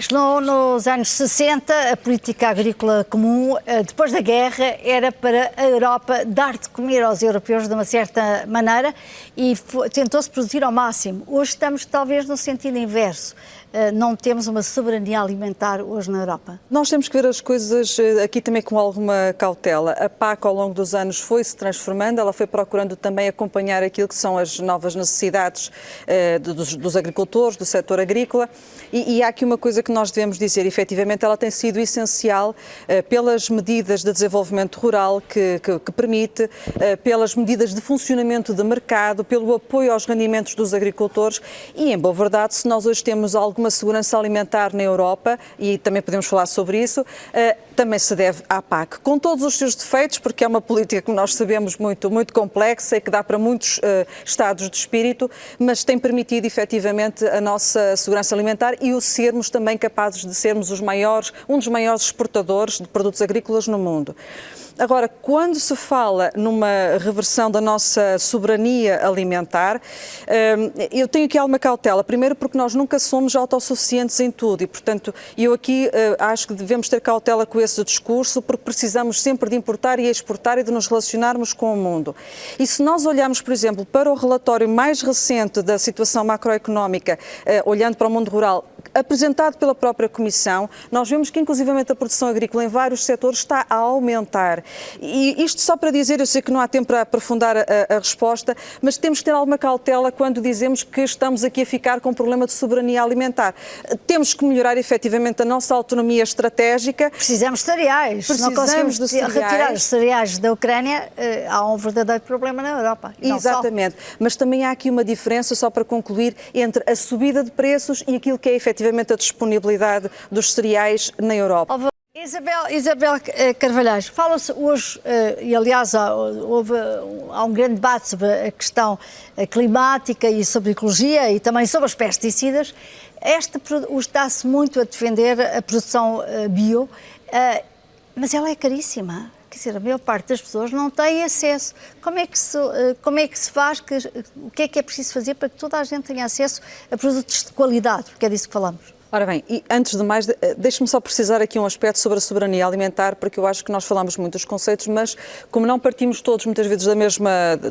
cereais. Nos anos 60, a política agrícola comum, depois da guerra, era para a Europa dar de comer aos europeus de uma certa maneira e tentou-se produzir ao máximo. Hoje estamos talvez no sentido inverso. Não temos uma soberania alimentar hoje na Europa? Nós temos que ver as coisas aqui também com alguma cautela. A PAC ao longo dos anos foi-se transformando, ela foi procurando também acompanhar aquilo que são as novas necessidades dos agricultores, do setor agrícola, e há aqui uma coisa que nós devemos dizer, efetivamente ela tem sido essencial pelas medidas de desenvolvimento rural que permite, pelas medidas de funcionamento de mercado, pelo apoio aos rendimentos dos agricultores e, em boa verdade, se nós hoje temos alguma segurança alimentar na Europa, e também podemos falar sobre isso, também se deve à PAC, com todos os seus defeitos, porque é uma política que nós sabemos muito complexa e que dá para muitos estados de espírito, mas tem permitido efetivamente a nossa segurança alimentar e o sermos também capazes de sermos um dos maiores exportadores de produtos agrícolas no mundo. Agora, quando se fala numa reversão da nossa soberania alimentar, eu tenho aqui alguma cautela. Primeiro porque nós nunca somos autossuficientes em tudo e, portanto, eu aqui acho que devemos ter cautela com esse discurso porque precisamos sempre de importar e exportar e de nos relacionarmos com o mundo. E se nós olharmos, por exemplo, para o relatório mais recente da situação macroeconómica, olhando para o mundo rural, apresentado pela própria Comissão, nós vemos que inclusivamente a produção agrícola em vários setores está a aumentar. E isto só para dizer, eu sei que não há tempo para aprofundar a resposta, mas temos que ter alguma cautela quando dizemos que estamos aqui a ficar com um problema de soberania alimentar. Temos que melhorar efetivamente a nossa autonomia estratégica. Precisamos de cereais. Se não conseguimos retirar os cereais da Ucrânia, há um verdadeiro problema na Europa. Exatamente. Mas também há aqui uma diferença, só para concluir, entre a subida de preços e aquilo que é efetivamente a disponibilidade dos cereais na Europa. Isabel Carvalhais, fala-se hoje, e aliás há um grande debate sobre a questão climática e sobre ecologia e também sobre os pesticidas. Está-se muito a defender a produção bio, mas ela é caríssima. Quer dizer, a maior parte das pessoas não tem acesso. Como é que se faz? O que é preciso fazer para que toda a gente tenha acesso a produtos de qualidade? Porque é disso que falamos. Ora bem, e antes de mais, deixe-me só precisar aqui um aspecto sobre a soberania alimentar, porque eu acho que nós falamos muito dos conceitos, mas como não partimos todos muitas vezes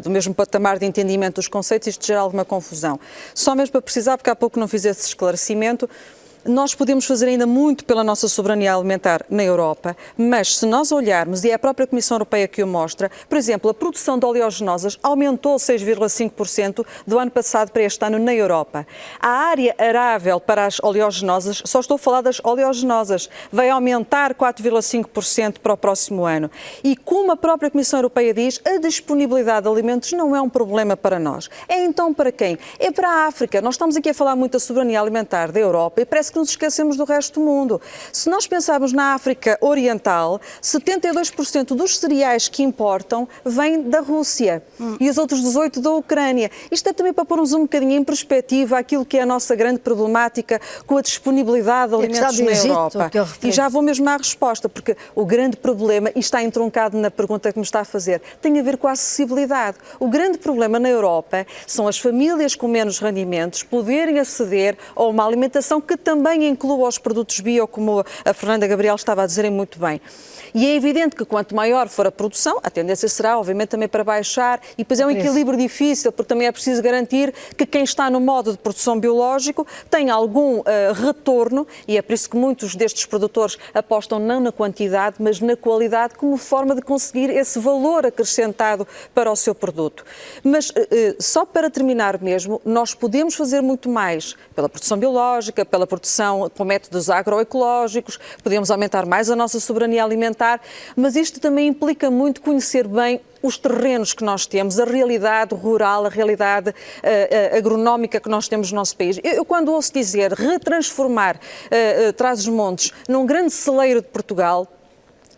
do mesmo patamar de entendimento dos conceitos, isto gera alguma confusão. Só mesmo para precisar, porque há pouco não fiz esse esclarecimento, nós podemos fazer ainda muito pela nossa soberania alimentar na Europa, mas se nós olharmos, e é a própria Comissão Europeia que o mostra, por exemplo, a produção de oleaginosas aumentou 6,5% do ano passado para este ano na Europa. A área arável para as oleaginosas, só estou a falar das oleaginosas, vai aumentar 4,5% para o próximo ano. E como a própria Comissão Europeia diz, a disponibilidade de alimentos não é um problema para nós. É então para quem? É para a África. Nós estamos aqui a falar muito da soberania alimentar da Europa e parece que nos esquecemos do resto do mundo. Se nós pensarmos na África Oriental, 72% dos cereais que importam vêm da Rússia e os outros 18% da Ucrânia. Isto é também para pormos um bocadinho em perspectiva aquilo que é a nossa grande problemática com a disponibilidade de alimentos na Europa. E já vou mesmo à resposta, porque o grande problema, e está entroncado na pergunta que me está a fazer, tem a ver com a acessibilidade. O grande problema na Europa são as famílias com menos rendimentos poderem aceder a uma alimentação que também inclua os produtos bio, como a Fernanda Gabriel estava a dizer muito bem. E é evidente que quanto maior for a produção, a tendência será, obviamente, também para baixar, e depois é um equilíbrio difícil, porque também é preciso garantir que quem está no modo de produção biológico tem algum retorno, e é por isso que muitos destes produtores apostam não na quantidade, mas na qualidade, como forma de conseguir esse valor acrescentado para o seu produto. Mas, só para terminar mesmo, nós podemos fazer muito mais pela produção biológica, pela produção com métodos agroecológicos, podemos aumentar mais a nossa soberania alimentar, mas isto também implica muito conhecer bem os terrenos que nós temos, a realidade rural, a realidade agronómica que nós temos no nosso país. Eu quando ouço dizer retransformar Trás-os-Montes num grande celeiro de Portugal,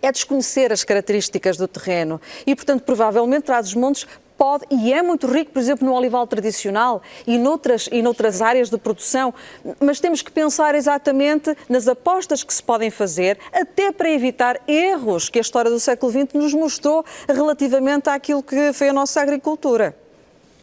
é desconhecer as características do terreno e, portanto, provavelmente Trás-os-Montes pode e é muito rico, por exemplo, no olival tradicional e noutras áreas de produção, mas temos que pensar exatamente nas apostas que se podem fazer, até para evitar erros que a história do século XX nos mostrou relativamente àquilo que foi a nossa agricultura.